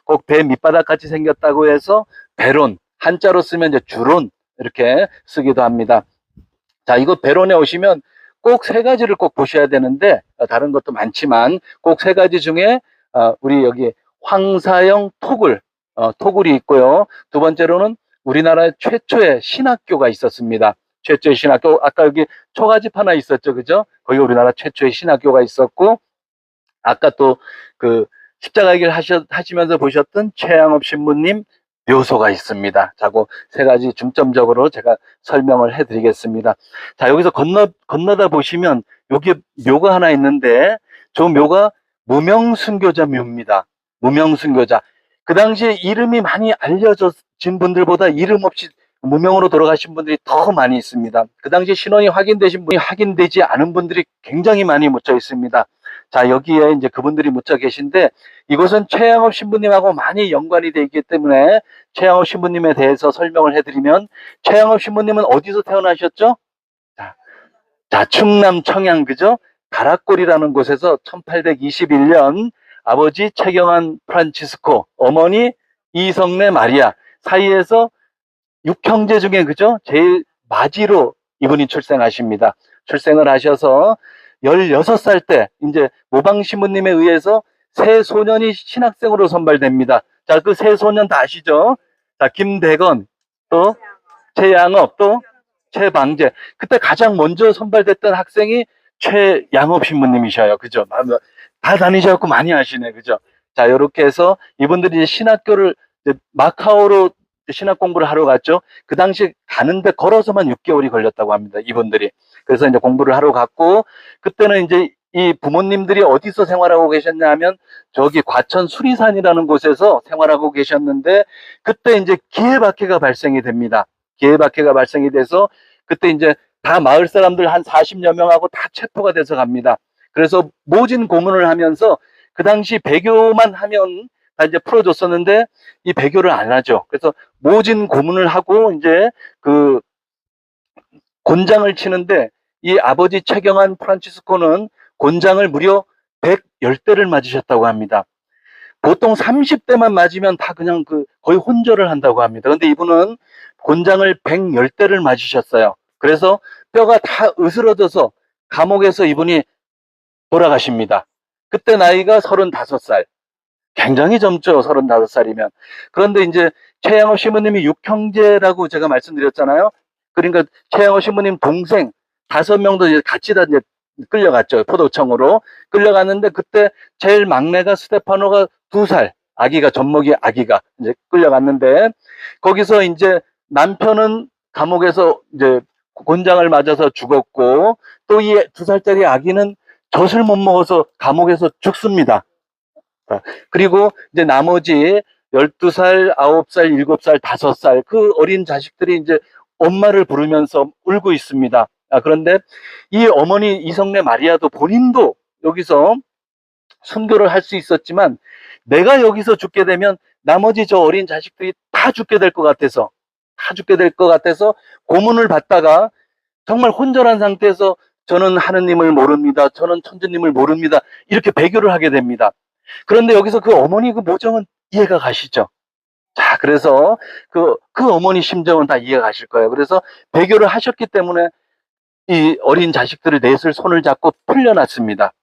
꼭 배 밑바닥 같이 생겼다고 해서 배론, 한자로 쓰면 이제 주론 이렇게 쓰기도 합니다. 자, 이거 배론에 오시면 꼭 세 가지를 꼭 보셔야 되는데, 다른 것도 많지만 꼭 세 가지 중에 우리 여기 황사형 토굴이 있고요. 두 번째로는 우리나라 최초의 신학교가 있었습니다. 최초의 신학교, 아까 여기 초가집 하나 있었죠, 그죠? 거기 우리나라 최초의 신학교가 있었고, 아까 또 그 십자가 길 하시면서 보셨던 최양업 신부님 묘소가 있습니다. 자, 그 세 가지 중점적으로 제가 설명을 해드리겠습니다. 자, 여기서 건너다 보시면 여기 묘가 하나 있는데, 저 묘가 무명순교자 묘입니다. 무명순교자. 그 당시에 이름이 많이 알려진 분들보다 이름 없이 무명으로 돌아가신 분들이 더 많이 있습니다. 그 당시 신원이 확인되신 분이 확인되지 않은 분들이 굉장히 많이 묻혀 있습니다. 자, 여기에 이제 그분들이 묻혀 계신데, 이곳은 최양업 신부님하고 많이 연관이 되어 있기 때문에 최양업 신부님에 대해서 설명을 해드리면, 최양업 신부님은 어디서 태어나셨죠? 자, 충남 청양, 그죠? 가락골이라는 곳에서 1821년 아버지 최경환 프란치스코, 어머니 이성래 마리아 사이에서 6형제 중에, 그죠? 제일 마지로 이분이 출생하십니다. 출생을 하셔서 16살 때 이제 모방 신부님에 의해서 새 소년이 신학생으로 선발됩니다. 자, 그 새 소년 다 아시죠? 자, 김대건, 또 최양업, 또 최방재. 그때 가장 먼저 선발됐던 학생이 최양업 신부님이셔요. 그죠? 다 다니셔갖고 많이 아시네. 그죠? 자, 요렇게 해서 이분들이 신학교를 마카오로 신학 공부를 하러 갔죠. 그 당시 가는데 걸어서만 6개월이 걸렸다고 합니다. 이분들이. 그래서 이제 공부를 하러 갔고, 그때는 이제 이 부모님들이 어디서 생활하고 계셨냐 하면 저기 과천 수리산이라는 곳에서 생활하고 계셨는데, 그때 이제 기해박해가 발생이 됩니다. 기해박해가 발생이 돼서 그때 이제 다 마을 사람들 한 40여 명하고 다 체포가 돼서 갑니다. 그래서 모진 고문을 하면서 그 당시 배교만 하면 다 이제 풀어줬었는데 이 배교를 안 하죠. 그래서 모진 고문을 하고 이제 그 곤장을 치는데, 이 아버지 최경환 프란치스코는 곤장을 무려 110대를 맞으셨다고 합니다. 보통 30대만 맞으면 다 그냥 거의 혼절을 한다고 합니다. 근데 이분은 곤장을 110대를 맞으셨어요. 그래서 뼈가 다 으스러져서 감옥에서 이분이 돌아가십니다. 그때 나이가 35살. 굉장히 젊죠, 35살이면. 그런데 이제 최양업 신부님이 6형제라고 제가 말씀드렸잖아요. 그러니까 최양업 신부님 동생 5명도 이제 같이 다 이제 끌려갔죠. 포도청으로 끌려갔는데, 그때 제일 막내가 스테파노가 2살, 아기가, 젖먹이 아기가 이제 끌려갔는데, 거기서 이제 남편은 감옥에서 이제 곤장을 맞아서 죽었고, 또 이 2살짜리 아기는 젖을 못 먹어서 감옥에서 죽습니다. 그리고 이제 나머지 12살, 9살, 7살, 5살 그 어린 자식들이 이제 엄마를 부르면서 울고 있습니다. 그런데 이 어머니 이성래 마리아도 본인도 여기서 순교를 할 수 있었지만, 내가 여기서 죽게 되면 나머지 저 어린 자식들이 다 죽게 될 것 같아서, 고문을 받다가 정말 혼절한 상태에서 저는 하느님을 모릅니다, 저는 천주님을 모릅니다, 이렇게 배교를 하게 됩니다. 그런데 여기서 그 어머니 그 모정은 이해가 가시죠? 자, 그래서 그 어머니 심정은 다 이해가 가실 거예요. 그래서 배교를 하셨기 때문에 이 어린 자식들을 넷을 손을 잡고 풀려났습니다.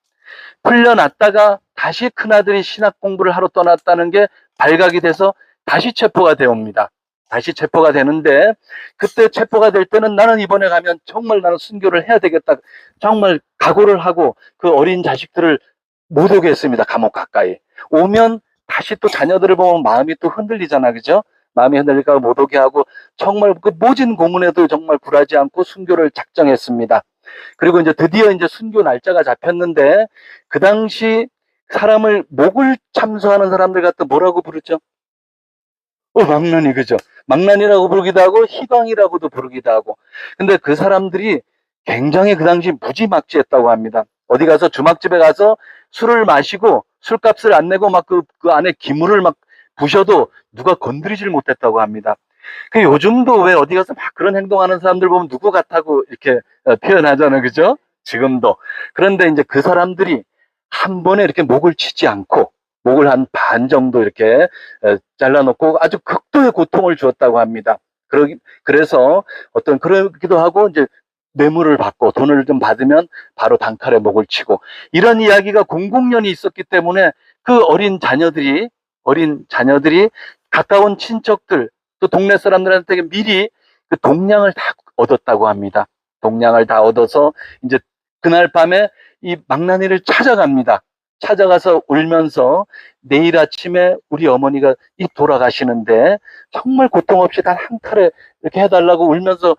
풀려났다가 다시 큰아들이 신학 공부를 하러 떠났다는 게 발각이 돼서 다시 체포가 되옵니다. 다시 체포가 되는데, 그때 체포가 될 때는 나는 이번에 가면 정말 나는 순교를 해야 되겠다, 정말 각오를 하고 그 어린 자식들을 못 오게 했습니다. 감옥 가까이 오면 다시 또 자녀들을 보면 마음이 또 흔들리잖아, 그죠? 마음이 흔들릴까 못 오게 하고, 정말 그 모진 고문에도 정말 굴하지 않고 순교를 작정했습니다. 그리고 이제 드디어 이제 순교 날짜가 잡혔는데, 그 당시 사람을 목을 참수하는 사람들 갖다 뭐라고 부르죠? 망나니, 그죠? 망나니라고 부르기도 하고 희광이라고도 부르기도 하고. 근데 그 사람들이 굉장히 그 당시 무지막지했다고 합니다. 어디 가서 주막집에 가서 술을 마시고 술값을 안 내고 막 그 안에 기물을 막 부셔도 누가 건드리질 못했다고 합니다. 요즘도 왜 어디 가서 막 그런 행동하는 사람들 보면 누구 같다고 이렇게 표현하잖아요, 그죠? 지금도. 그런데 이제 그 사람들이 한 번에 이렇게 목을 치지 않고 목을 한 반 정도 이렇게 잘라놓고 아주 극도의 고통을 주었다고 합니다. 그래서 그러기도 하고 이제 뇌물을 받고 돈을 좀 받으면 바로 단칼에 목을 치고 이런 이야기가 공공연히 있었기 때문에 그 어린 자녀들이 가까운 친척들 또 동네 사람들한테 미리 그 동량을 다 얻었다고 합니다. 동량을 다 얻어서 이제 그날 밤에 이 망나니를 찾아갑니다. 찾아가서 울면서 내일 아침에 우리 어머니가 돌아가시는데 정말 고통 없이 단 한 칼에 이렇게 해달라고 울면서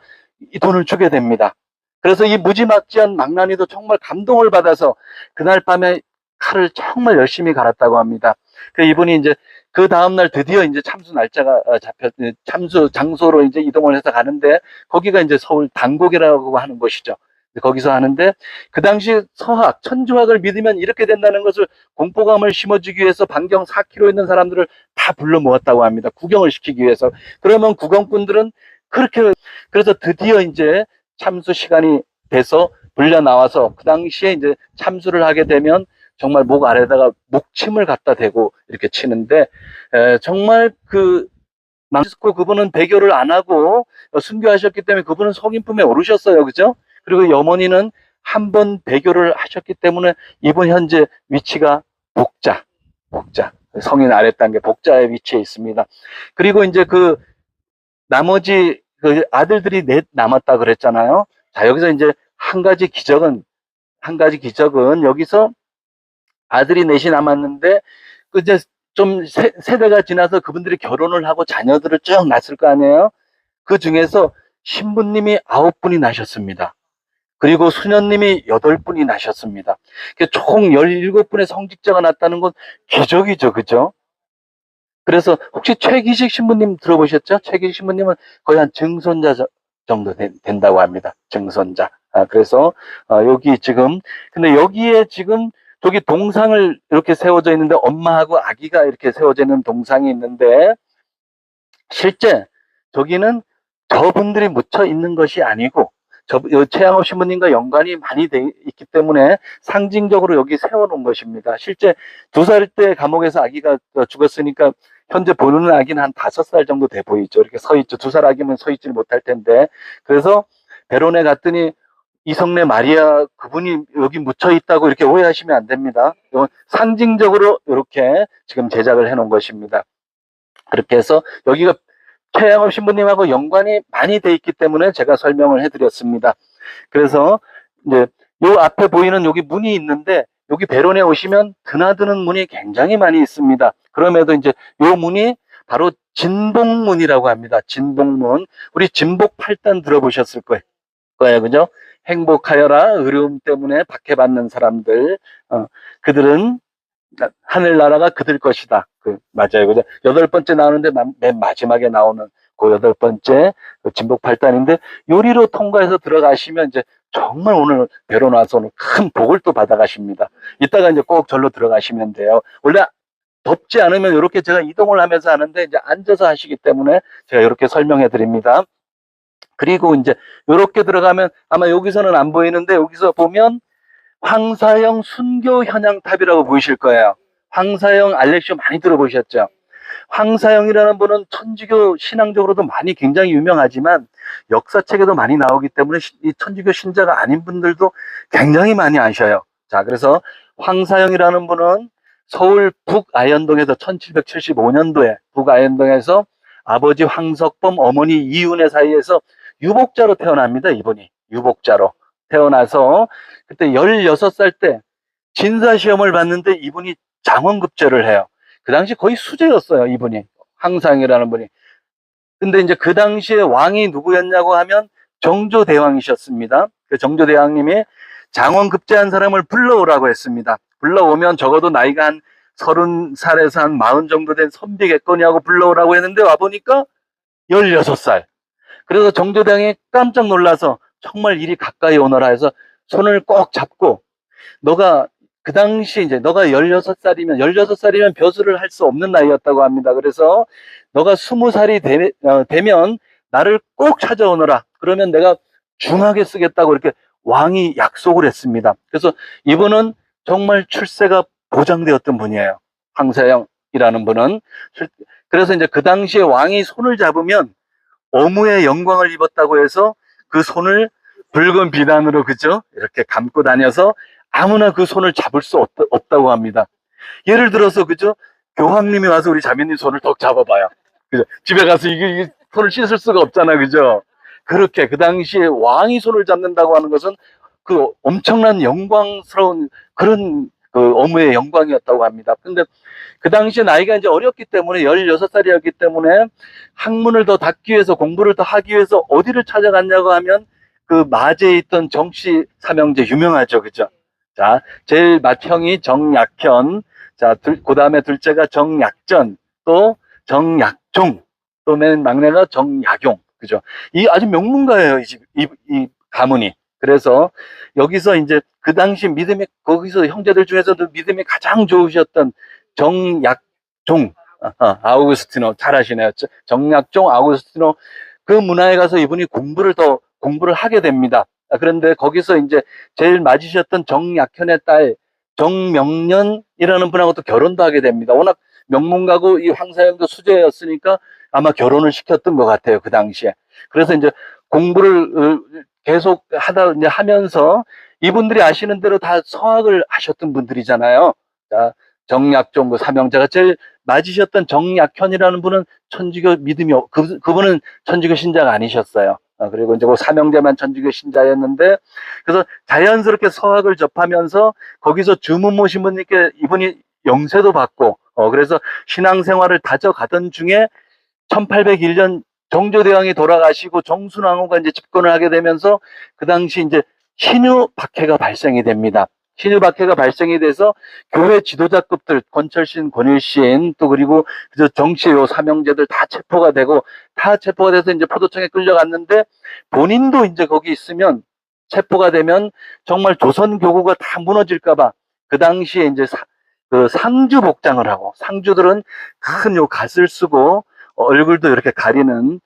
이 돈을 주게 됩니다. 그래서 이 무지막지한 망나니도 정말 감동을 받아서 그날 밤에 칼을 정말 열심히 갈았다고 합니다. 이분이 이제 그 다음날 드디어 이제 참수 날짜가 참수 장소로 이제 이동을 해서 가는데 거기가 이제 서울 단곡이라고 하는 곳이죠. 거기서 하는데 그 당시 천주학을 믿으면 이렇게 된다는 것을 공포감을 심어주기 위해서 반경 4km 있는 사람들을 다 불러 모았다고 합니다. 구경을 시키기 위해서. 그러면 구경꾼들은 그래서 드디어 이제 참수 시간이 돼서 불려 나와서 그 당시에 이제 참수를 하게 되면 정말 목 아래다가 목침을 갖다 대고 이렇게 치는데 정말 망스코 그분은 배교를 안 하고 순교하셨기 때문에 그분은 성인품에 오르셨어요. 그죠? 그리고 어머니는 한 번 배교를 하셨기 때문에 이분 현재 위치가 복자. 성인 아랫단계 복자의 위치에 있습니다. 그리고 이제 나머지 아들들이 넷 남았다 그랬잖아요. 자, 여기서 이제 한 가지 기적은 여기서 아들이 넷이 남았는데 이제 좀 세대가 지나서 그분들이 결혼을 하고 자녀들을 쭉 낳았을 거 아니에요. 그 중에서 신부님이 9분이 나셨습니다. 그리고 수녀님이 8분이 나셨습니다. 총 17분의 성직자가 났다는 건 기적이죠. 그죠? 그래서 혹시 최기식 신부님 들어보셨죠? 최기식 신부님은 거의 한 증손자 정도 된다고 합니다. 증손자. 그래서 근데 여기에 지금 저기 동상을 이렇게 세워져 있는데 엄마하고 아기가 이렇게 세워져 있는 동상이 있는데 실제 저기는 저분들이 묻혀 있는 것이 아니고 최양업 신부님과 연관이 많이 돼 있기 때문에 상징적으로 여기 세워놓은 것입니다. 실제 2살 때 감옥에서 아기가 죽었으니까 현재 보는 아기는 한 5살 정도 돼 보이죠. 이렇게 서 있죠. 2살 아기면 서 있지 못할 텐데. 그래서 베로네 갔더니 이성례 마리아 그분이 여기 묻혀 있다고 이렇게 오해하시면 안 됩니다. 이건 상징적으로 이렇게 지금 제작을 해 놓은 것입니다. 그렇게 해서 여기가 최양업 신부님하고 연관이 많이 돼 있기 때문에 제가 설명을 해드렸습니다. 그래서 이제 요 앞에 보이는 여기 문이 있는데 여기 베론에 오시면 드나드는 문이 굉장히 많이 있습니다. 그럼에도 이제 요 문이 바로 진복문이라고 합니다. 진복문. 우리 진복 8단 들어보셨을 거예요. 그죠? 행복하여라 어려움 때문에 박해받는 사람들 그들은 하늘나라가 그들 것이다. 맞아요. 그죠? 8번째 나오는데 맨 마지막에 나오는 그 8번째 진복 8단인데 요리로 통과해서 들어가시면 이제 정말 오늘 베로나 와서 오늘 큰 복을 또 받아가십니다. 이따가 이제 꼭 절로 들어가시면 돼요. 원래 덥지 않으면 이렇게 제가 이동을 하면서 하는데 이제 앉아서 하시기 때문에 제가 이렇게 설명해 드립니다. 그리고 이제 이렇게 들어가면 아마 여기서는 안 보이는데 여기서 보면 황사형 순교 현양탑이라고 보이실 거예요. 황사형 알렉시오 많이 들어보셨죠? 황사형이라는 분은 천주교 신앙적으로도 굉장히 유명하지만 역사책에도 많이 나오기 때문에 이 천주교 신자가 아닌 분들도 굉장히 많이 아셔요. 자, 그래서 황사형이라는 분은 서울 북아현동에서 1775년도에 북아현동에서 아버지 황석범, 어머니 이윤의 사이에서 유복자로 태어납니다. 이분이 유복자로 태어나서 그때 16살 때 진사시험을 봤는데 이분이 장원급제를 해요. 그 당시 거의 수재였어요. 이분이 황상이라는 분이. 근데 이제 그 당시에 왕이 누구였냐고 하면 정조대왕이셨습니다. 그 정조대왕님이 장원급제한 사람을 불러오라고 했습니다. 불러오면 적어도 나이가 한 30살에서 한 40 정도 된 선비겠거니하고 불러오라고 했는데 와보니까 16살. 그래서 정조대왕이 깜짝 놀라서 정말 이리 가까이 오너라 해서 손을 꼭 잡고 너가 그 당시 이제 너가 16살이면 벼슬을 할 수 없는 나이였다고 합니다. 그래서 너가 20살이 되면 나를 꼭 찾아오너라. 그러면 내가 중하게 쓰겠다고 이렇게 왕이 약속을 했습니다. 그래서 이분은 정말 출세가 보장되었던 분이에요. 황사영이라는 분은. 그래서 이제 그 당시에 왕이 손을 잡으면 어무의 영광을 입었다고 해서 그 손을 붉은 비단으로, 그죠? 이렇게 감고 다녀서 아무나 그 손을 잡을 수 없다고 합니다. 예를 들어서, 그죠? 교황님이 와서 우리 자매님 손을 톡 잡아봐요. 그죠? 집에 가서 이게 손을 씻을 수가 없잖아, 그죠? 그렇게 그 당시에 왕이 손을 잡는다고 하는 것은 그 엄청난 영광스러운 그런 그 어무의 영광이었다고 합니다. 근데 그 당시에 나이가 이제 어렸기 때문에 16살이었기 때문에 학문을 더 닦기 위해서, 공부를 더 하기 위해서 어디를 찾아갔냐고 하면 그 마제에 있던 정씨 삼형제 유명하죠, 그죠? 자, 제일 맏형이 정약현, 자, 그 다음에 둘째가 정약전, 또 정약종, 또 맨 막내가 정약용, 그죠? 이 아주 명문가예요, 이 가문이. 그래서 여기서 이제 그 당시 믿음이, 거기서 형제들 중에서도 믿음이 가장 좋으셨던 정약종, 아우구스티노, 잘 아시네요. 정약종, 아우구스티노, 그 문화에 가서 이분이 공부를 하게 됩니다. 그런데 거기서 이제 제일 맞으셨던 정약현의 딸 정명년이라는 분하고 또 결혼도 하게 됩니다. 워낙 명문가고 이 황사영도 수재였으니까 아마 결혼을 시켰던 것 같아요, 그 당시에. 그래서 이제 공부를 계속 이제 하면서, 이분들이 아시는 대로 다 서학을 하셨던 분들이잖아요. 자, 정약종 그 삼형제가 제일 맞으셨던 정약현이라는 분은 천주교 믿음이, 그분은 천주교 신자가 아니셨어요. 그리고 이제 그 삼형제만 천주교 신자였는데, 그래서 자연스럽게 서학을 접하면서 거기서 주문 모신 분께 이분이 영세도 받고, 그래서 신앙생활을 다져가던 중에 1801년 정조대왕이 돌아가시고 정순왕후가 이제 집권을 하게 되면서 그 당시 이제 신유 박해가 발생이 됩니다. 신유 박해가 발생이 돼서 교회 지도자급들, 권철신, 권일신, 또 그리고 정치요 삼형제들 다 체포가 돼서 이제 포도청에 끌려갔는데, 본인도 이제 거기 있으면, 체포가 되면 정말 조선 교구가 다 무너질까봐 그 당시에 이제 그 상주 복장을 하고, 상주들은 큰 요 갓을 쓰고 얼굴도 이렇게 가리는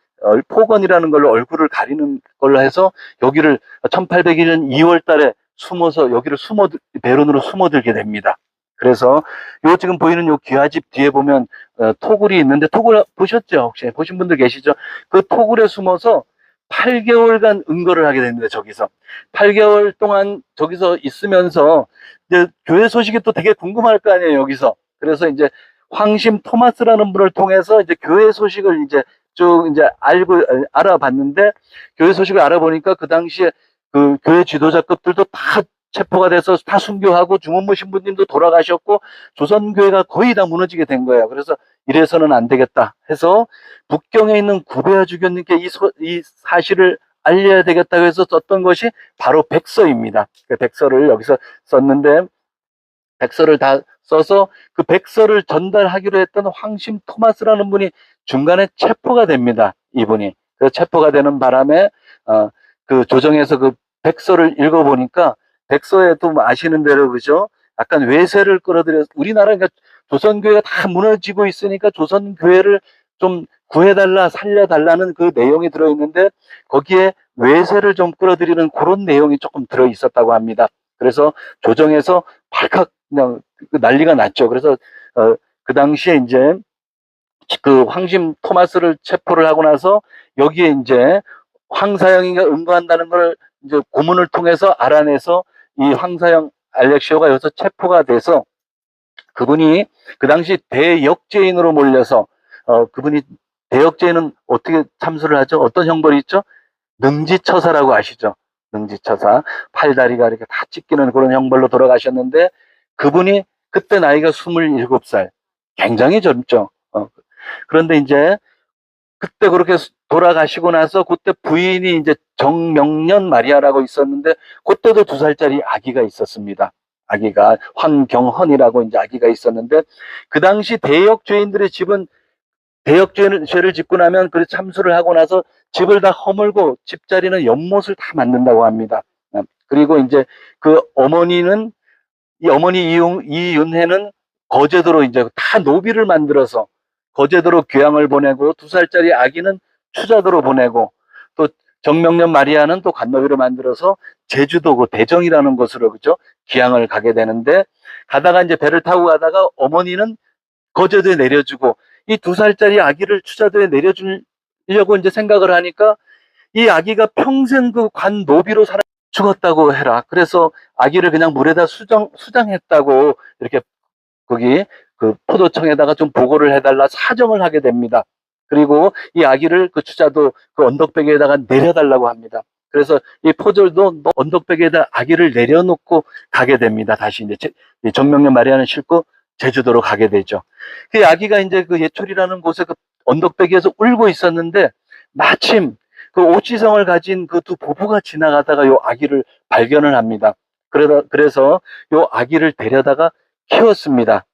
포건이라는 걸로 얼굴을 가리는 걸로 해서 여기를 1801년 2월 달에 숨어서 여기를 배론으로 숨어들게 됩니다. 그래서 요 지금 보이는 요 귀하집 뒤에 보면 토굴이 있는데, 토굴 보셨죠? 혹시 보신 분들 계시죠? 그 토굴에 숨어서 8개월간 은거를 하게 됩니다. 저기서 8개월 동안 저기서 있으면서 이제 교회 소식이 또 되게 궁금할 거 아니에요, 여기서. 그래서 이제 황심 토마스라는 분을 통해서 이제 교회 소식을 이제 쭉 이제 알아봤는데, 교회 소식을 알아보니까 그 당시에 그 교회 지도자급들도 다 체포가 돼서 다 순교하고 주문무 신부님도 돌아가셨고 조선교회가 거의 다 무너지게 된 거예요. 그래서 이래서는 안 되겠다 해서 북경에 있는 구배아 주교님께 이 사실을 알려야 되겠다고 해서 썼던 것이 바로 백서입니다. 그 백서를 여기서 썼는데, 백서를 다 써서 그 백서를 전달하기로 했던 황심 토마스라는 분이 중간에 체포가 됩니다. 이분이. 그 체포가 되는 바람에 그 조정에서 그 백서를 읽어보니까, 백서에도 아시는 대로, 그죠? 약간 외세를 끌어들여서, 우리나라, 그러니까 조선교회가 다 무너지고 있으니까 조선교회를 좀 구해달라, 살려달라는 그 내용이 들어있는데, 거기에 외세를 좀 끌어들이는 그런 내용이 조금 들어있었다고 합니다. 그래서 조정에서 발칵 그냥 난리가 났죠. 그래서 그 당시에 이제 그 황심 토마스를 체포를 하고 나서 여기에 이제 황사영이가 응거한다는 걸 이제 고문을 통해서 알아내서 이 황사영 알렉시오가 여기서 체포가 돼서, 그분이 그 당시 대역죄인으로 몰려서 그분이, 대역죄인은 어떻게 참수를 하죠? 어떤 형벌이 있죠? 능지처사라고 아시죠? 능지처사. 팔다리가 이렇게 다 찢기는 그런 형벌로 돌아가셨는데, 그분이 그때 나이가 27살. 굉장히 젊죠. 그런데 이제 그때 그렇게 돌아가시고 나서 그때 부인이 이제 정명년 마리아라고 있었는데, 그때도 2살짜리 아기가 있었습니다. 아기가 황경헌이라고 이제 아기가 있었는데, 그 당시 대역죄인들의 집은 대역죄를 짓고 나면 그 참수를 하고 나서 집을 다 허물고 집자리는 연못을 다 만든다고 합니다. 그리고 이제 그 어머니는, 이 어머니 이윤혜는 거제도로 이제 다 노비를 만들어서 거제도로 귀향을 보내고, 2살짜리 아기는 추자도로 보내고, 또 정명년 마리아는 또 관노비로 만들어서 제주도 그 대정이라는 곳으로, 그죠? 귀향을 가게 되는데, 가다가 이제 배를 타고 가다가 어머니는 거제도에 내려주고 이 2살짜리 아기를 추자도에 내려주려고 이제 생각을 하니까 이 아기가 평생 그 관 노비로 살아 죽었다고 해라. 그래서 아기를 그냥 물에다 수장했다고 이렇게 거기 그 포도청에다가 좀 보고를 해달라 사정을 하게 됩니다. 그리고 이 아기를 그 추자도 그 언덕배기에다가 내려달라고 합니다. 그래서 이 포졸도 언덕배기에다 아기를 내려놓고 가게 됩니다. 다시 이제 정명래 마리아는 싣고 제주도로 가게 되죠. 그 아기가 이제 그 예철이라는 곳에 그 언덕배기에서 울고 있었는데 마침 그 오치성을 가진 그 두 부부가 지나가다가 요 아기를 발견을 합니다. 그래서 요 아기를 데려다가 키웠습니다.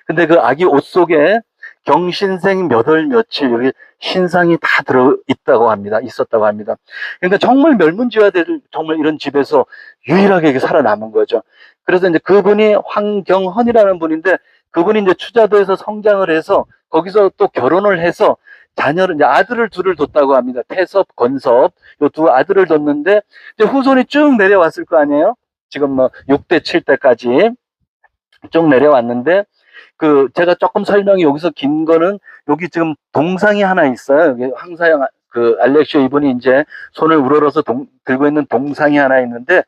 근데 그 아기 옷 속에 경신생 몇 월 며칠 여기 신상이 다 들어 있었다고 합니다. 그러니까 정말 멸문지화될 정말 이런 집에서 유일하게 살아남은 거죠. 그래서 이제 그분이 황경헌이라는 분인데 그분이 이제 추자도에서 성장을 해서 거기서 또 결혼을 해서 자녀를 이제 아들을 둘을 뒀다고 합니다. 태섭, 건섭 요 두 아들을 뒀는데 이제 후손이 쭉 내려왔을 거 아니에요. 지금 뭐 6대, 7대까지 쭉 내려왔는데 그 제가 조금 설명이 여기서 긴 거는 여기 지금 동상이 하나 있어요. 여기 황사영 그 알렉시오 이분이 이제 손을 우러러서 들고 있는 동상이 하나 있는데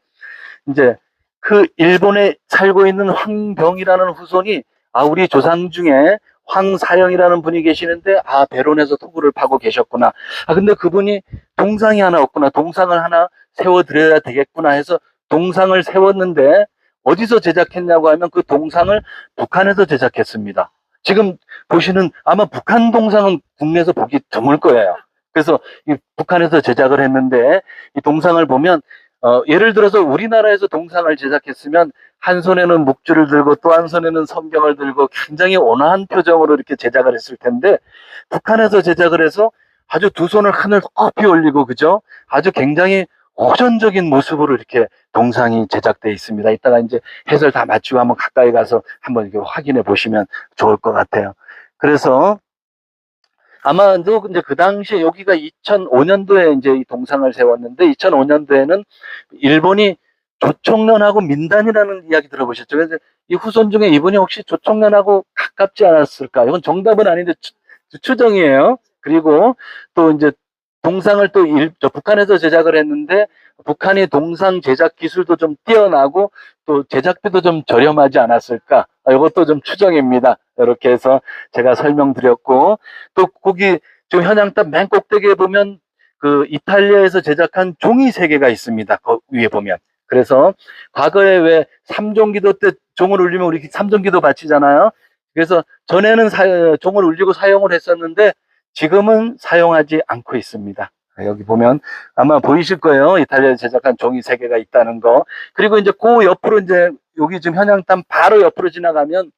이제 그 일본에 살고 있는 황병이라는 후손이 우리 조상 중에 황사영이라는 분이 계시는데 베론에서 토구를 파고 계셨구나. 근데 그분이 동상이 하나 없구나. 동상을 하나 세워드려야 되겠구나 해서 동상을 세웠는데 어디서 제작했냐고 하면 그 동상을 북한에서 제작했습니다. 지금 보시는 아마 북한 동상은 국내에서 보기 드물 거예요. 그래서 이 북한에서 제작을 했는데 이 동상을 보면 예를 들어서 우리나라에서 동상을 제작했으면 한 손에는 묵주를 들고 또 한 손에는 성경을 들고 굉장히 온화한 표정으로 이렇게 제작을 했을 텐데 북한에서 제작을 해서 아주 두 손을 하늘 높이 올리고 그죠? 아주 굉장히 호전적인 모습으로 이렇게 동상이 제작되어 있습니다. 이따가 이제 해설 다 마치고 한번 가까이 가서 한번 이렇게 확인해 보시면 좋을 것 같아요. 그래서 아마도 이제 그 당시에 여기가 2005년도에 이제 이 동상을 세웠는데 2005년도에는 일본이 조총련하고 민단이라는 이야기 들어보셨죠? 그래서 이 후손 중에 이분이 혹시 조총련하고 가깝지 않았을까? 이건 정답은 아닌데 추정이에요. 그리고 또 이제 동상을 또 북한에서 제작을 했는데 북한이 동상 제작 기술도 좀 뛰어나고 또 제작비도 좀 저렴하지 않았을까? 이것도 좀 추정입니다. 이렇게 해서 제가 설명드렸고 또 거기 지금 현양탑 맨 꼭대기에 보면 그 이탈리아에서 제작한 종이 3개가 있습니다. 그 위에 보면. 그래서 과거에 왜 삼종기도 때 종을 울리면 우리 삼종기도 바치잖아요. 그래서 전에는 종을 울리고 사용을 했었는데 지금은 사용하지 않고 있습니다. 여기 보면 아마 보이실 거예요. 이탈리아에서 제작한 종이 3개가 있다는 거. 그리고 이제 그 옆으로 이제 여기 지금 현양탑 바로 옆으로 지나가면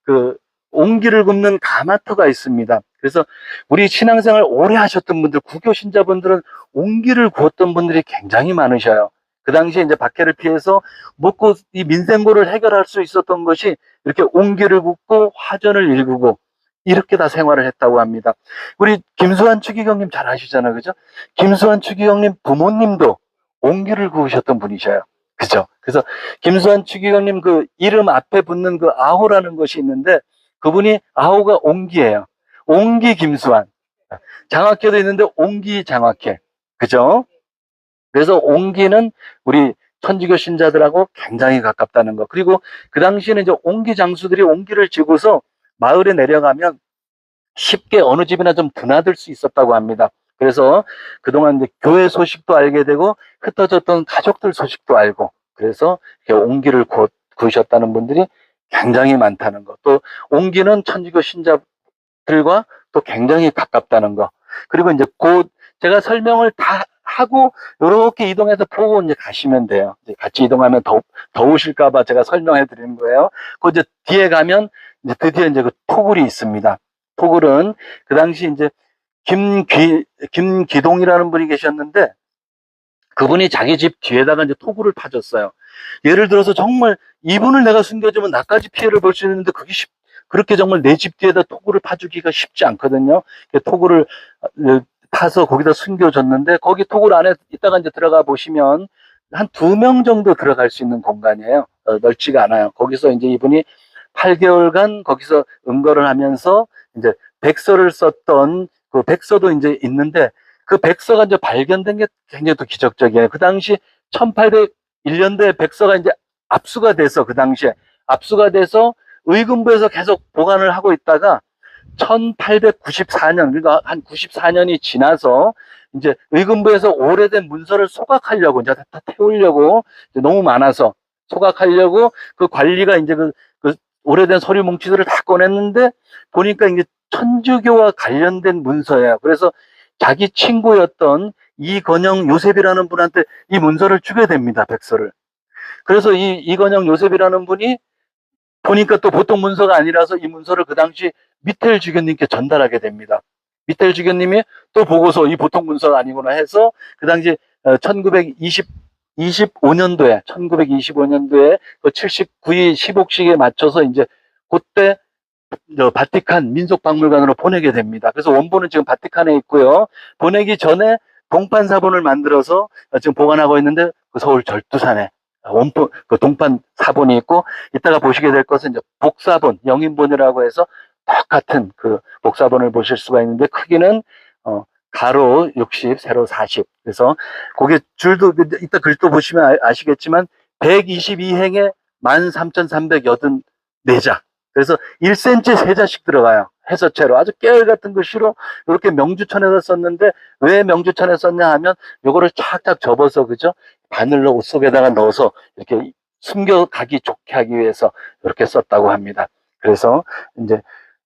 그 옹기를 굽는 가마터가 있습니다. 그래서 우리 신앙생활 오래 하셨던 분들, 구교 신자분들은 옹기를 구웠던 분들이 굉장히 많으셔요. 그 당시에 이제 박해를 피해서 먹고 이 민생고를 해결할 수 있었던 것이 이렇게 옹기를 굽고 화전을 일구고 이렇게 다 생활을 했다고 합니다. 우리 김수환 추기경님 잘 아시잖아요. 그죠? 김수환 추기경님 부모님도 옹기를 구우셨던 분이셔요. 그죠? 그래서 김수환 추기경님 그 이름 앞에 붙는 그 아호라는 것이 있는데 그분이 아호가 옹기예요. 옹기 김수환. 장학회도 있는데 옹기 장학회. 그죠? 그래서 옹기는 우리 천주교 신자들하고 굉장히 가깝다는 거. 그리고 그 당시에는 이제 옹기 장수들이 옹기를 지고서 마을에 내려가면 쉽게 어느 집이나 좀 드나들 수 있었다고 합니다. 그래서 그동안 이제 교회 소식도 알게 되고 흩어졌던 가족들 소식도 알고 그래서 옹기를 구우셨다는 분들이 굉장히 많다는 거. 또 옹기는 천주교 신자들과 또 굉장히 가깝다는 거. 그리고 이제 곧 제가 설명을 다 하고 이렇게 이동해서 보고 이제 가시면 돼요. 이제 같이 이동하면 더우실까봐 제가 설명해 드리는 거예요. 그 이제 뒤에 가면 이제 드디어 이제 그 토굴이 있습니다. 토굴은 그 당시 이제 김기동이라는 분이 계셨는데 그분이 자기 집 뒤에다가 이제 토굴을 파줬어요. 예를 들어서 정말 이분을 내가 숨겨주면 나까지 피해를 볼 수 있는데 그렇게 정말 내 집 뒤에다 토굴을 파주기가 쉽지 않거든요. 토굴을 파서 거기다 숨겨줬는데 거기 토굴 안에 이따가 이제 들어가 보시면 한 2명 정도 들어갈 수 있는 공간이에요. 넓지가 않아요. 거기서 이제 이분이 8개월간 거기서 은거를 하면서 이제 백서를 썼던 그 백서도 이제 있는데 그 백서가 이제 발견된 게 굉장히 또 기적적이에요. 그 당시 1801년도에 백서가 이제 압수가 돼서 그 당시에 압수가 돼서 의금부에서 계속 보관을 하고 있다가 1894년, 그러니까 한 94년이 지나서 이제 의금부에서 오래된 문서를 소각하려고 이제 다 태우려고 너무 많아서 소각하려고 그 관리가 이제 그 오래된 서류 뭉치들을 다 꺼냈는데 보니까 이게 천주교와 관련된 문서예요. 그래서 자기 친구였던 이건영 요셉이라는 분한테 이 문서를 주게 됩니다. 백서를. 그래서 이건영 요셉이라는 분이 보니까 또 보통 문서가 아니라서 이 문서를 그 당시 미텔 주교님께 전달하게 됩니다. 미텔 주교님이 또 보고서 이 보통 문서가 아니구나 해서 그 당시 1925년도에 그 79위 시복식에 맞춰서 이제 그때 바티칸 민속박물관으로 보내게 됩니다. 그래서 원본은 지금 바티칸에 있고요. 보내기 전에 동판 사본을 만들어서 지금 보관하고 있는데 그 서울 절두산에 원본 그 동판 사본이 있고 이따가 보시게 될 것은 이제 복사본 영인본이라고 해서 똑같은 그 복사본을 보실 수가 있는데 크기는 가로 60, 세로 40. 그래서 거기 줄도 이따 글도 보시면 아시겠지만 122행에 13,384자. 그래서 1cm 3자씩 들어가요. 해서체로 아주 깨알 같은 글씨로 이렇게 명주천에서 썼는데 왜 명주천에 썼냐 하면 요거를 착착 접어서 그죠? 바늘로 옷 속에다가 넣어서 이렇게 숨겨가기 좋게 하기 위해서 이렇게 썼다고 합니다. 그래서 이제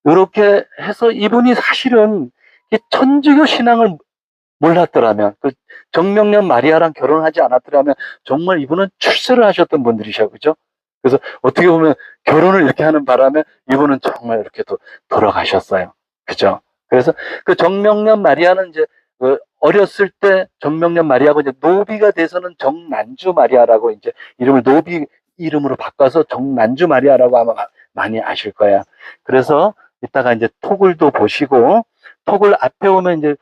이렇게 해서 이분이 사실은 이 천주교 신앙을 몰랐더라면 그 정명년 마리아랑 결혼하지 않았더라면 정말 이분은 출세를 하셨던 분들이셔 그죠? 그래서 어떻게 보면 결혼을 이렇게 하는 바람에 이분은 정말 이렇게 또 돌아가셨어요. 그죠? 그래서 그 정명년 마리아는 이제 어렸을 때 정명년 마리아고 이제 노비가 돼서는 정난주 마리아라고 이제 이름을 노비 이름으로 바꿔서 정난주 마리아라고 아마 많이 아실 거예요. 그래서 이따가 이제 토굴도 보시고 토굴 앞에 오면 이제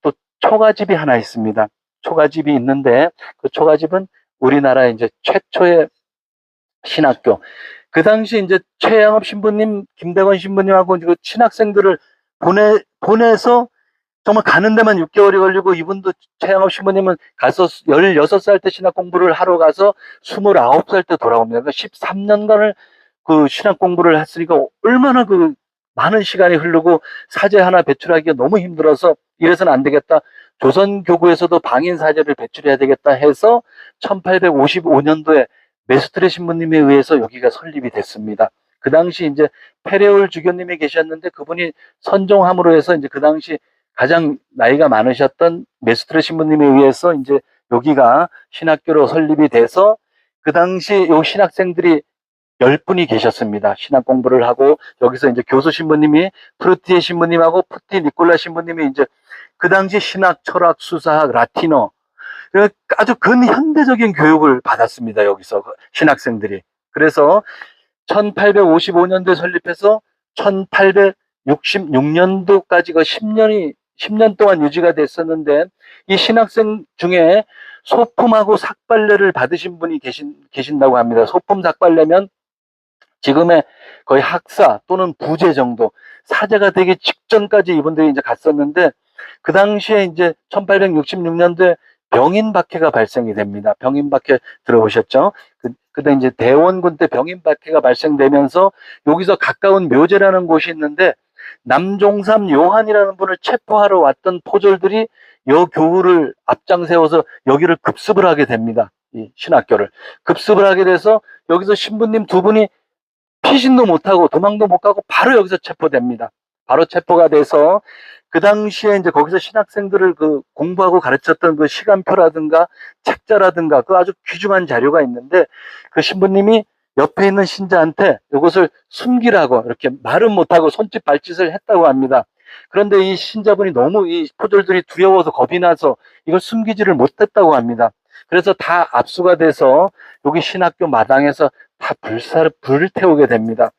또 초가집이 하나 있습니다. 초가집이 있는데 그 초가집은 우리나라 이제 최초의 신학교. 그 당시 이제 최양업 신부님, 김대건 신부님하고 그 신학생들을 보내서 정말 가는 데만 6개월이 걸리고 이분도 최양업 신부님은 가서 16살 때 신학 공부를 하러 가서 29살 때 돌아옵니다. 그러니까 13년간을 그 신학 공부를 했으니까 얼마나 그 많은 시간이 흐르고 사제 하나 배출하기가 너무 힘들어서 이래서는 안 되겠다. 조선교구에서도 방인 사제를 배출해야 되겠다 해서 1855년도에 메스트레 신부님에 의해서 여기가 설립이 됐습니다. 그 당시 이제 페레올 주교님이 계셨는데 그분이 선종함으로 해서 이제 그 당시 가장 나이가 많으셨던 메스트레 신부님에 의해서 이제 여기가 신학교로 설립이 돼서 그 당시 요 신학생들이 10분이 계셨습니다. 신학 공부를 하고 여기서 이제 교수 신부님이 프루티에 신부님하고 푸티 니콜라 신부님이 이제 그 당시 신학, 철학, 수사학, 라틴어 아주 근현대적인 교육을 받았습니다. 여기서 신학생들이. 그래서 1855년도에 설립해서 1866년도까지 그 10년 동안 유지가 됐었는데 이 신학생 중에 소품하고 삭발레를 받으신 분이 계신다고 합니다. 소품 삭발레면 지금의 거의 학사 또는 부제 정도 사제가 되기 직전까지 이분들이 이제 갔었는데 그 당시에 이제 1866년도에 병인박해가 발생이 됩니다. 병인박해 들어보셨죠? 그때 이제 대원군 때 병인박해가 발생되면서 여기서 가까운 묘제라는 곳이 있는데 남종삼 요한이라는 분을 체포하러 왔던 포졸들이 여 교우를 앞장 세워서 여기를 급습을 하게 됩니다. 이 신학교를 급습을 하게 돼서 여기서 신부님 두 분이 피신도 못하고 도망도 못 가고 바로 여기서 체포됩니다. 바로 체포가 돼서 그 당시에 이제 거기서 신학생들을 그 공부하고 가르쳤던 그 시간표라든가 책자라든가 그 아주 귀중한 자료가 있는데 그 신부님이 옆에 있는 신자한테 이것을 숨기라고 이렇게 말은 못하고 손짓 발짓을 했다고 합니다. 그런데 이 신자분이 너무 이 포졸들이 두려워서 겁이 나서 이걸 숨기지를 못했다고 합니다. 그래서 다 압수가 돼서 여기 신학교 마당에서 다 불을 태우게 됩니다.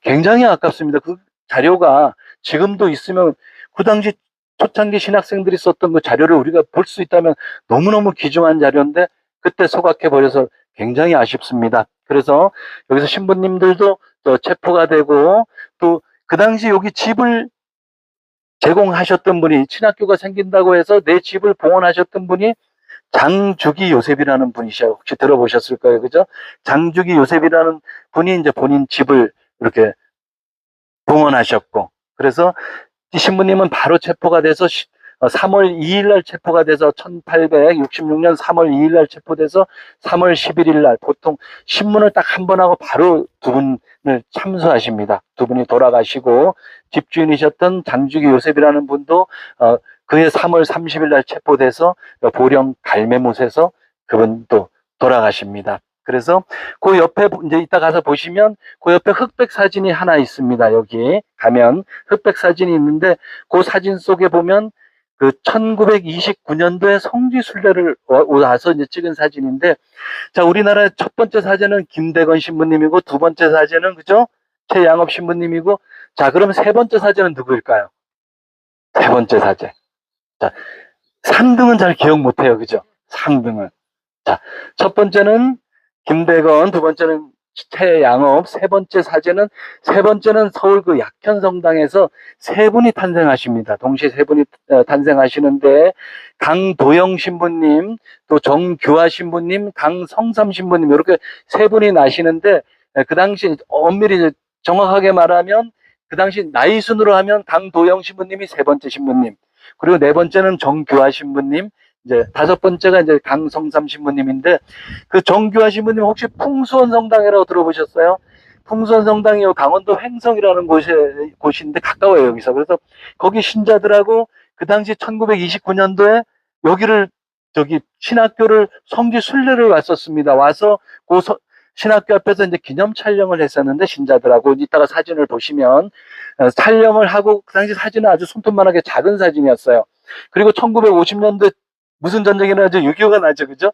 굉장히 아깝습니다. 그 자료가 지금도 있으면 그 당시 초창기 신학생들이 썼던 그 자료를 우리가 볼 수 있다면 너무너무 귀중한 자료인데 그때 소각해버려서 굉장히 아쉽습니다. 그래서 여기서 신부님들도 또 체포가 되고, 또 그 당시 여기 집을 제공하셨던 분이, 친학교가 생긴다고 해서 내 집을 봉헌하셨던 분이 장주기 요셉이라는 분이셔. 혹시 들어보셨을 거예요. 그죠? 장주기 요셉이라는 분이 이제 본인 집을 이렇게 봉헌하셨고, 그래서 이 신부님은 바로 체포가 돼서 3월 2일 날 체포가 돼서 1866년 3월 2일 날 체포돼서 3월 11일 날, 보통 신문을 딱 한 번 하고 바로 두 분을 참수하십니다. 두 분이 돌아가시고, 집주인이셨던 장주기 요셉이라는 분도 그해 3월 30일 날 체포돼서 보령 갈매못에서 그분도 돌아가십니다. 그래서 그 옆에 이제 이따 가서 보시면 그 옆에 흑백 사진이 하나 있습니다. 여기 가면 흑백 사진이 있는데, 그 사진 속에 보면 그 1929년도에 성지 순례를 와서 이제 찍은 사진인데, 자, 우리나라의 첫 번째 사진은 김대건 신부님이고, 두 번째 사진은, 그죠? 최양업 신부님이고, 자, 그럼 세 번째 사진은 누구일까요? 세 번째 사진. 자, 상등은 잘 기억 못해요. 그죠? 상등은. 자, 첫 번째는 김대건, 두 번째는 최양업, 세 번째는 서울 그 약현성당에서 세 분이 탄생하십니다. 동시에 세 분이 탄생하시는데, 강도영 신부님, 또 정규화 신부님, 강성삼 신부님, 이렇게 세 분이 나시는데, 그 당시 엄밀히 정확하게 말하면 그 당시 나이 순으로 하면 강도영 신부님이 세 번째 신부님, 그리고 네 번째는 정규화 신부님, 이제 다섯 번째가 이제 강성삼 신부님인데, 그 정규화 신부님 혹시 풍수원 성당이라고 들어보셨어요? 풍수원 성당이 강원도 횡성이라는 곳인데 가까워요, 여기서. 그래서 거기 신자들하고 그 당시 1929년도에 여기를, 저기 신학교를 성지 순례를 왔었습니다. 와서 그 신학교 앞에서 이제 기념 촬영을 했었는데, 신자들하고 이따가 사진을 보시면 촬영을 하고, 그 당시 사진은 아주 손톱만하게 작은 사진이었어요. 그리고 1950년대 무슨 전쟁이 나죠? 6.25가 나죠, 그죠?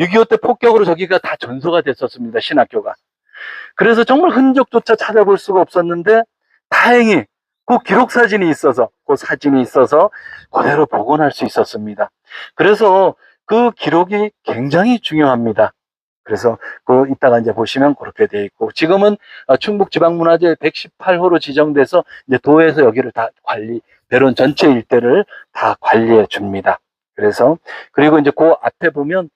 6.25 때 폭격으로 저기가 다 전소가 됐었습니다, 신학교가. 그래서 정말 흔적조차 찾아볼 수가 없었는데, 다행히 그 기록 사진이 있어서, 그 사진이 있어서 그대로 복원할 수 있었습니다. 그래서 그 기록이 굉장히 중요합니다. 그래서 그 이따가 이제 보시면 그렇게 돼 있고, 지금은 충북지방문화재 118호로 지정돼서 이제 도에서 여기를 다 배론 전체 일대를 다 관리해 줍니다. 그래서, 그리고 이제 그 앞에 보면,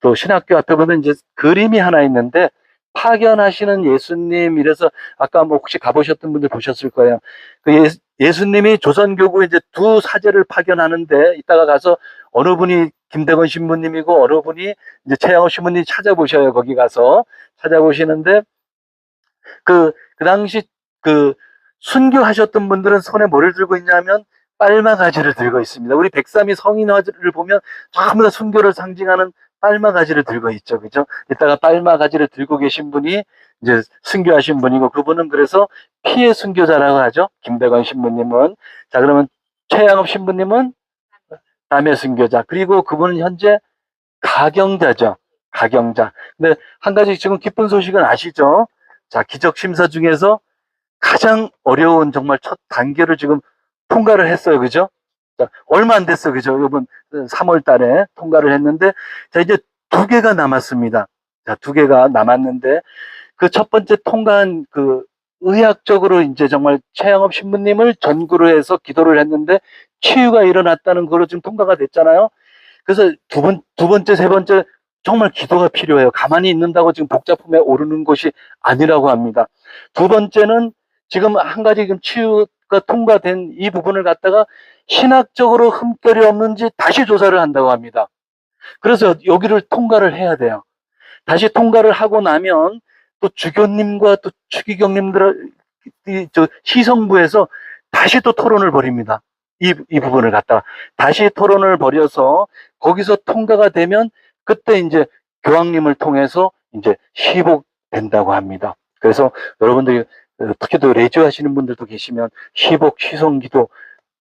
또 신학교 앞에 보면 이제 그림이 하나 있는데, 파견하시는 예수님, 이래서 아까 뭐 혹시 가보셨던 분들 보셨을 거예요. 그 예수님이 조선교구 이제 두 사제를 파견하는데, 이따가 가서 어느 분이 김대건 신부님이고 어느 분이 이제 최양호 신부님 찾아보셔요. 거기 가서 찾아보시는데, 그 당시 순교하셨던 분들은 손에 뭐를 들고 있냐면 빨마가지를 들고 있습니다. 우리 103이 성인화를 보면 전부 다 순교를 상징하는 빨마가지를 들고 있죠. 그죠? 이따가 빨마가지를 들고 계신 분이 이제 순교하신 분이고, 그분은 그래서 피해 순교자라고 하죠. 김대건 신부님은. 자, 그러면 최양업 신부님은 남해 순교자. 그리고 그분은 현재 가경자죠. 가경자. 근데 한 가지 지금 기쁜 소식은 아시죠? 자, 기적 심사 중에서 가장 어려운 정말 첫 단계를 지금 통과를 했어요. 그죠? 자, 얼마 안 됐어요. 그죠? 이번 3월 달에 통과를 했는데, 자, 이제 두 개가 남았습니다. 자, 두 개가 남았는데, 그 첫 번째 통과한 의학적으로 이제 정말 최양업 신부님을 전구로 해서 기도를 했는데 치유가 일어났다는 걸로 지금 통과가 됐잖아요. 그래서 두 번째, 세 번째 정말 기도가 필요해요. 가만히 있는다고 지금 복잡함에 오르는 것이 아니라고 합니다. 두 번째는 지금 한 가지 지금 치유가 통과된 이 부분을 갖다가 신학적으로 흠결이 없는지 다시 조사를 한다고 합니다. 그래서 여기를 통과를 해야 돼요. 다시 통과를 하고 나면 또 주교님과 또 추기경님들 시성부에서 다시 또 토론을 벌입니다. 이 부분을 갖다가 다시 토론을 벌여서 거기서 통과가 되면 그때 이제 교황님을 통해서 이제 시복된다고 합니다. 그래서 여러분들이 특히도 레지오 하시는 분들도 계시면 시복, 시성기도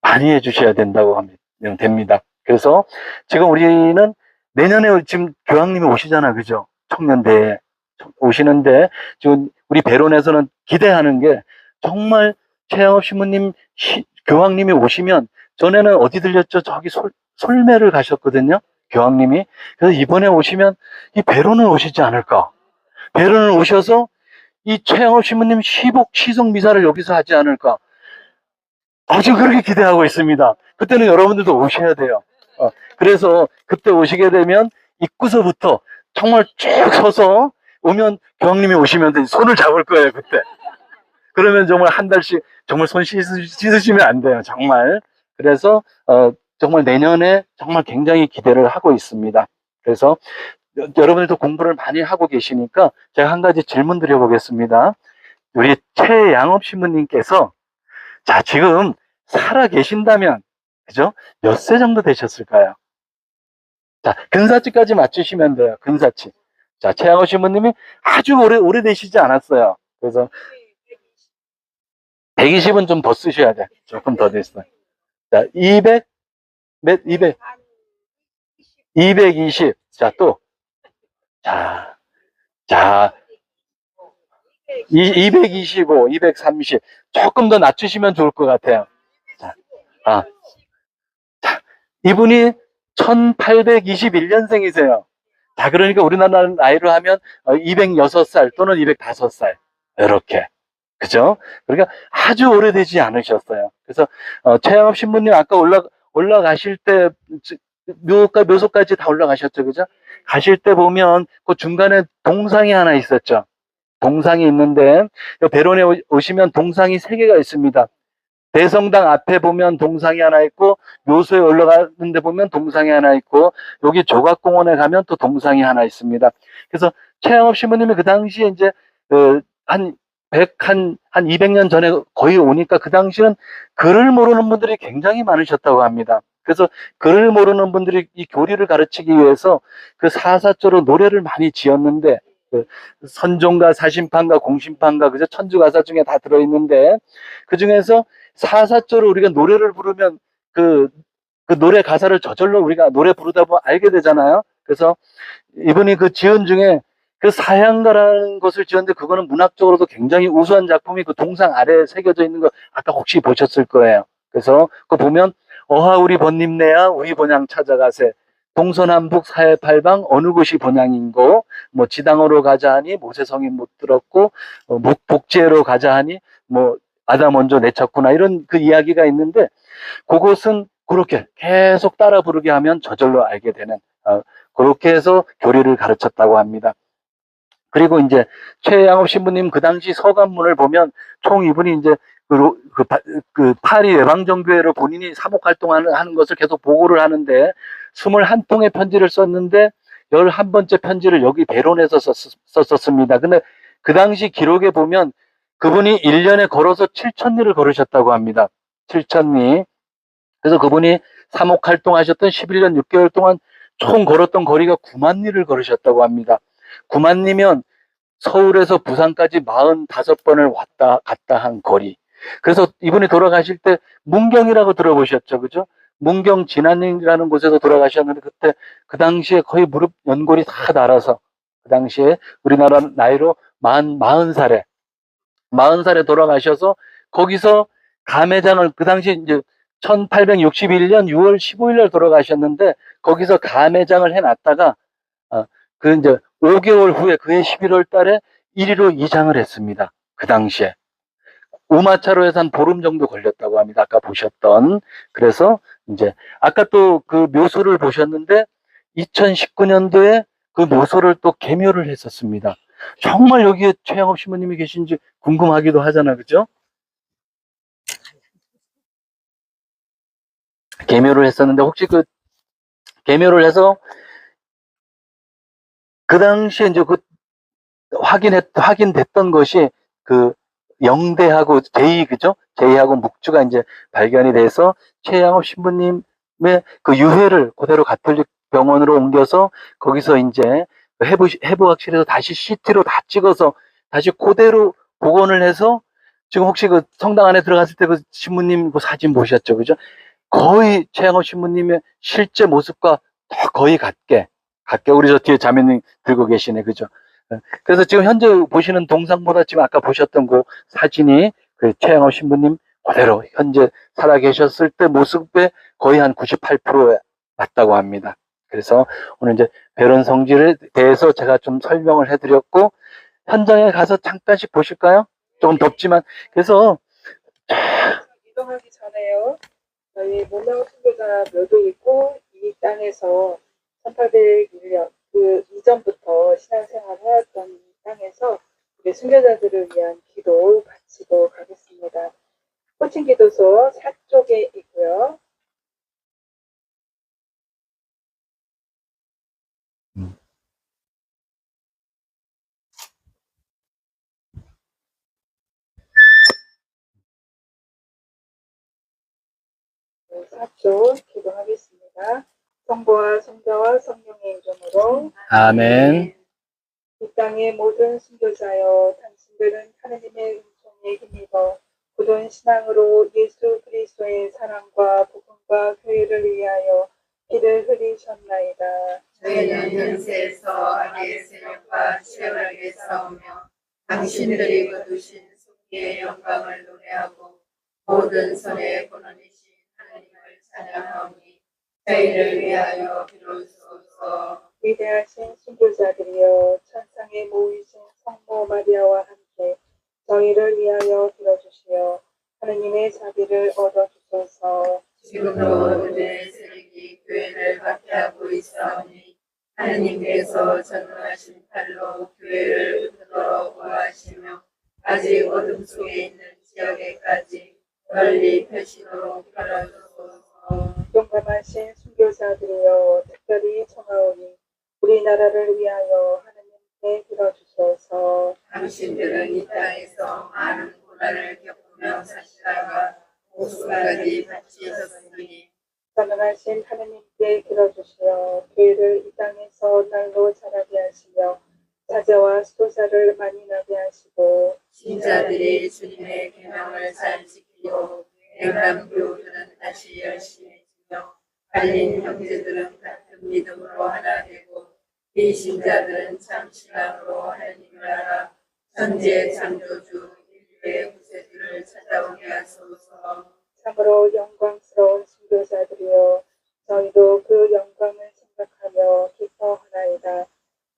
많이 해주셔야 된다고 하면 됩니다. 그래서 지금 우리는 내년에 지금 교황님이 오시잖아, 그죠? 청년대에 오시는데 지금 우리 배론에서는 기대하는 게 정말 최양업 신부님 교황님이 오시면, 전에는 어디 들렸죠? 저기 솔매를 가셨거든요, 교황님이. 그래서 이번에 오시면 이 배론을 오시지 않을까. 배론을 오셔서 이 최양업 신부님 시복 시성 미사를 여기서 하지 않을까? 아주 그렇게 기대하고 있습니다. 그때는 여러분들도 오셔야 돼요. 그래서 그때 오시게 되면 입구서부터 정말 쭉 서서 오면 교황님이 오시면 손을 잡을 거예요, 그때. 그러면 정말 한 달씩 정말 손 씻으시면 안 돼요, 정말. 그래서 정말 내년에 정말 굉장히 기대를 하고 있습니다. 그래서 여러분들도 공부를 많이 하고 계시니까 제가 한 가지 질문 드려보겠습니다. 우리 최양업 신부님께서 자, 지금 살아 계신다면, 그죠? 몇 세 정도 되셨을까요? 자, 근사치까지 맞추시면 돼요. 근사치. 자, 최양호 신부님이 아주 오래되시지 않았어요. 그래서 120은 좀 더 쓰셔야 돼. 조금 더 됐어요. 자, 200, 220. 자, 또. 자, 225, 230. 조금 더 낮추시면 좋을 것 같아요. 자, 이분이 1821년생이세요. 자, 그러니까 우리나라 나이로 하면 206살 또는 205살. 이렇게. 그죠? 그러니까 아주 오래되지 않으셨어요. 그래서, 최양업 신부님 아까 올라가실 때, 묘소까지 다 올라가셨죠. 그죠? 가실 때 보면 그 중간에 동상이 하나 있었죠. 동상이 있는데, 베론에 오시면 동상이 3개가 있습니다. 대성당 앞에 보면 동상이 하나 있고, 묘소에 올라가는데 보면 동상이 하나 있고, 여기 조각공원에 가면 또 동상이 하나 있습니다. 그래서 최양업 신부님이 그 당시에 이제 한 200년 전에 거의 오니까 그 당시는 글을 모르는 분들이 굉장히 많으셨다고 합니다. 그래서 글을 모르는 분들이 이 교리를 가르치기 위해서 그 사사조로 노래를 많이 지었는데, 그 선종가, 사심판가, 공심판가, 그죠? 천주가사 중에 다 들어있는데, 그 중에서 사사조로 우리가 노래를 부르면 그 노래 가사를 저절로 우리가 노래 부르다 보면 알게 되잖아요. 그래서 이분이 그 지은 중에 그 사향가라는 것을 지었는데 그거는 문학적으로도 굉장히 우수한 작품이 그 동상 아래에 새겨져 있는 거 아까 혹시 보셨을 거예요. 그래서 그거 보면 어하 우리 번님네야 우리 본향 찾아가세 동서남북 사해팔방 어느 곳이 본향인고 뭐 지당으로 가자 하니 모세성이 못 들었고 복지로 가자 하니 뭐 아다 먼저 내쳤구나 이런 그 이야기가 있는데 그것은 그렇게 계속 따라 부르게 하면 저절로 알게 되는 그렇게 해서 교리를 가르쳤다고 합니다. 그리고 이제 최양업 신부님 그 당시 서간문을 보면 총 이분이 이제 파리 외방정교회로 본인이 사목 활동하는 것을 계속 보고를 하는데 21통의 편지를 썼는데 11번째 편지를 여기 베론에서 썼습니다. 근데 그 당시 기록에 보면 그분이 1년에 걸어서 7,000리를 걸으셨다고 합니다. 7,000리. 그래서 그분이 사목 활동하셨던 11년 6개월 동안 총 걸었던 거리가 9만 리를 걸으셨다고 합니다. 9만 리면 서울에서 부산까지 45번을 왔다 갔다 한 거리. 그래서 이분이 돌아가실 때 문경이라고 들어보셨죠, 그죠? 문경 진안이라는 곳에서 돌아가셨는데 그때 그 당시에 거의 무릎 연골이 다 날아서 그 당시에 우리나라 나이로 40살에 돌아가셔서 거기서 감회장을 그 당시 이제 1861년 6월 15일 날 돌아가셨는데 거기서 감회장을 해놨다가 그 이제 5개월 후에 그해 11월 달에 1위로 이장을 했습니다. 그 당시에. 우마차로 해서 한 보름 정도 걸렸다고 합니다. 아까 보셨던. 그래서 이제 아까 또 그 묘소를 보셨는데 2019년도에 그 묘소를 또 개묘를 했었습니다. 정말 여기에 최양업 신부님이 계신지 궁금하기도 하잖아, 그죠? 개묘를 했었는데 혹시 그 개묘를 해서 그 당시에 이제 그 확인됐던 것이 그 영대하고 제이, 그죠? 제이하고 묵주가 이제 발견이 돼서 최양업 신부님의 그 유해를 그대로 가톨릭 병원으로 옮겨서 거기서 이제 해부학실에서 다시 CT로 다 찍어서 다시 그대로 복원을 해서 지금 혹시 그 성당 안에 들어갔을 때 그 신부님 그 사진 보셨죠? 그죠? 거의 최양업 신부님의 실제 모습과 거의 같게 우리 저 뒤에 자매님 들고 계시네, 그죠? 그래서 지금 현재 보시는 동상보다 지금 아까 보셨던 그 사진이 그 최양업 신부님 그대로 현재 살아 계셨을 때 모습에 거의 한 98%에 맞다고 합니다. 그래서 오늘 이제 베론 성지에 대해서 제가 좀 설명을 해드렸고 현장에 가서 잠깐씩 보실까요? 조금 덥지만. 그래서 이동하기 전에요. 저희 문명 선교사 묘도 있고 이 땅에서 1801년 그 이전부터 신앙생활 해왔던 이 땅에서 우리 순교자들을 위한 기도 바치고 가겠습니다. 호칭기도소 4쪽에 있고요. 네, 4쪽 기도하겠습니다. 성부와 성자와 성령의 이름으로 아멘. 이 땅의 모든 순교자여 당신들은 하느님의 은총에 힘입어 굳은 신앙으로 예수 그리스도의 사랑과 복음과 교회를 위하여 피를 흘리셨나이다. 저희는 현세에서 악의 세력과 치열하게 싸우며 당신들이 거두신 승리의 영광을 노래하고 모든 선의 권원이신 하나님을 찬양하오니 저희를 위하여 비로소서. 위대하신 순교자들이여 천상에 모이신 성모 마리아와 함께 저희를 위하여 빌어주시어 하느님의 자비를 얻어주소서. 지금도 은혜의 세력이 교회를 박해하고 있사오니 하느님께서 전능하신 팔로 교회를 붙들어 보호하시며 아직 어둠 속에 있는 지역에까지 널리 펴시도록 펴주소서. 용감하신 순교자들이여 특별히 청하오니 우리나라를 위하여 하느님께 빌어주소서. 당신들은 이 땅에서 많은 고난을 겪으며 사시다가 목숨까지 바치셨으니 전능하신 하느님께 빌어주시어 교회를 이 땅에서 날로 자라게 하시며 자제와 수도사를 많이 나게 하시고 신자들이 주님의 계명을 잘 지키고 냉담 교우들은 다시 열심히 지며 갈린 형제들은 같은 믿음으로 하나 되고 비신자들은 참 신앙으로 하나님을 알아 천지의 창조주 인류의 구세주를 찾아오게 하소서. 참으로 영광스러운 순교자들이여 저희도 그 영광을 생각하며 기뻐하나이다.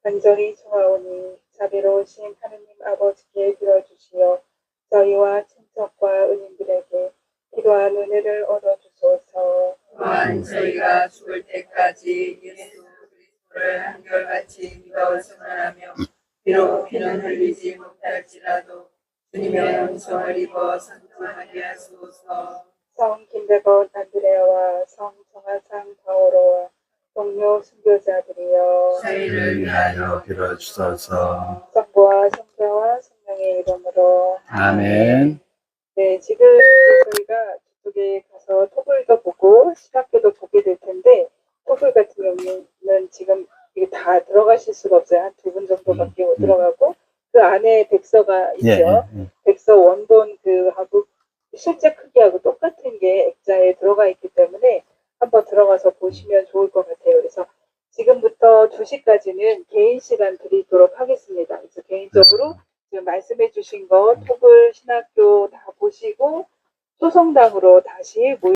간절히 청하오니 자비로우신 하느님 아버지께 빌어주시어 저희와 친척과 은인들에게 기도한 은혜를 얻어주소서. 또한 저희가 죽을 때까지 예수 그리스도를 한결같이 믿어 증언하며 비록 피는 흘리지 못할지라도 주님의 은총을 입어 선동하게 하소서. 성 김대건 안드레아와 성 정하상 바오로와 동료 순교자들이여 저희를 위하여 빌어주소서. 성부와 성자와 성령의 이름으로 아멘. 네, 지금 이제 저희가 저쪽에 가서 토굴도 보고 신학교도 보게 될 텐데 토굴 같은 경우는 지금 이게 다 들어가실 수가 없어요. 한 2분 정도밖에 못 들어가고 그 안에 백서가 있죠. 예. 백서 원본 그하고 실제 크기하고 똑같은 게 액자에 들어가 있기 때문에 한번 들어가서 보시면 좋을 것 같아요. 그래서 지금부터 2시까지는 개인 시간 드리도록 하겠습니다. 그래서 개인적으로 지금 말씀해 주신 거 토굴 신학교 다 보시고 소성당으로 다시 모이